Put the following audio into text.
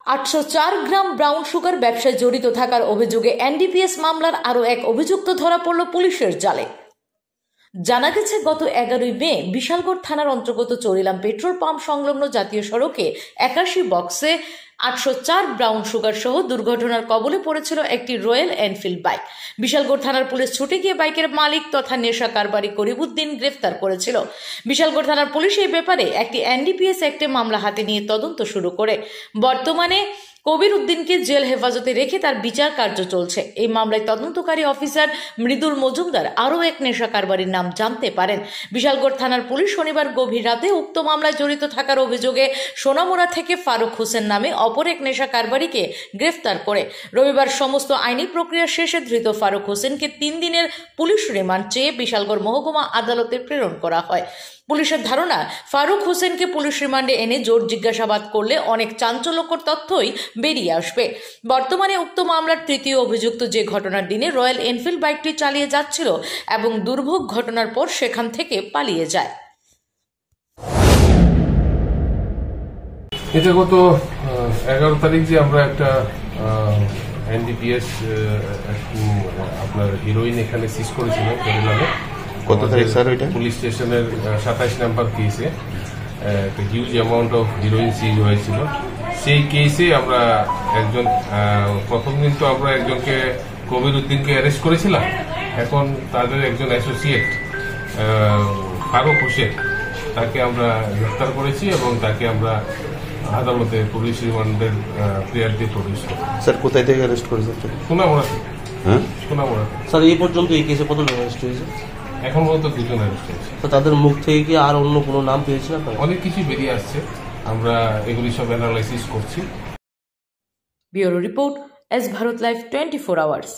804 gram brown sugar ব্যবসায় জড়িত থাকার অভিযোগে এনডিপিএস মামলার আরও এক অভিযুক্ত ধরা পড়ল পুলিশের জালে। জানা গেছে, গত 11 মে বিশালগড় থানার অন্তর্গত চরিলাম পেট্রোল পাম্প সংলগ্ন জাতীয় সড়কে 81 বক্সে 804 ব্রাউন সুগার সহ দুর্ঘটনার কবলে পড়েছিল একটি রয়্যাল এনফিল্ড বাইক। বিশালগড় থানার পুলিশ ছুটে গিয়ে বাইকের মালিক তথা নেশা কারবারি করিমউদ্দিন গ্রেফতার করেছিল। বিশালগড় থানার পুলিশ এই ব্যাপারে একটি এনডিপিএস অ্যাক্টে মামলা হাতে নিয়ে তদন্ত শুরু করে। বর্তমানে কবির উদ্দিনকে জেল হেফাজতে রেখে তার বিচার কার্য চলছে। এই মামলায় তদন্তকারী অফিসার মৃদুল মজুমদার আরও এক নেশা কারবারির নাম জানতে পারেন। বিশালগড় থানার পুলিশ শনিবার গভীর রাতে উক্ত মামলায় জড়িত থাকার অভিযোগে সোনামুড়া থেকে ফারুক হোসেন নামে অপর এক নেশা কারবারিকে গ্রেফতার করে রবিবার সমস্ত আইনি প্রক্রিয়া শেষে ধৃত ফারুক হোসেনকে 3 দিনের পুলিশ রিমান্ড চেয়ে বিশালগড় মহকুমা আদালতে প্রেরণ করা হয়। পুলিশের ধারণা, ফারুক হোসেনকে পুলিশ রিমান্ডে এনে জোর জিজ্ঞাসাবাদ করলে অনেক চাঞ্চল্যকর তথ্যই বেরিয়ে আসবে। বর্তমানে উক্ত মামলার তৃতীয় অভিযুক্ত যে ঘটনার দিনে রয়্যাল এনফিল্ড বাইকটি চালিয়ে যাচ্ছিল এবং দুর্ভোগ ঘটনার পর সেখান থেকে পালিয়ে যায়। এটা গত 11 তারিখ যে আমরা একটা এনডিপিএস আপনার হিরোইন এখানে সিজ করেছিলাম চরিলামে। কত তারিখ স্যার? ওইটা পুলিশ স্টেশনের 27 নম্বর কেসে একটা হিউজ অ্যামাউন্ট অফ হিরোইন সিজ হয়েছিল। সেই কেসে আমরা একজন প্রথম দিন তো আমরা একজনকে কবির উদ্দিনকে অ্যারেস্ট করেছিলাম। এখন তাদের একজন অ্যাসোসিয়েট ফারুক হোসেন, তাকে আমরা গ্রেফতার করেছি এবং তাকে আমরা আদালতে পুলিশ রিমান্ডের প্রেয়ার দিয়ে প্রডিউস করি। স্যার কোথায় থেকে অ্যারেস্ট করেছেন? সোনামুড়া থেকে। হ্যাঁ, সোনামুড়া। স্যার এই পর্যন্ত এই কেসে কতজন অ্যারেস্ট হয়েছে? এখন পর্যন্ত 2 জন অ্যারেস্ট হয়েছে। তো তাদের মুখ থেকে কি আর অন্য কোনো নাম পেয়েছেন আপনারা? অনেক কিছু বেরিয়ে আসছে, আমরা এগুলি সব অ্যানালাইসিস করছি। Bureau report, S Bharat live 24 hours.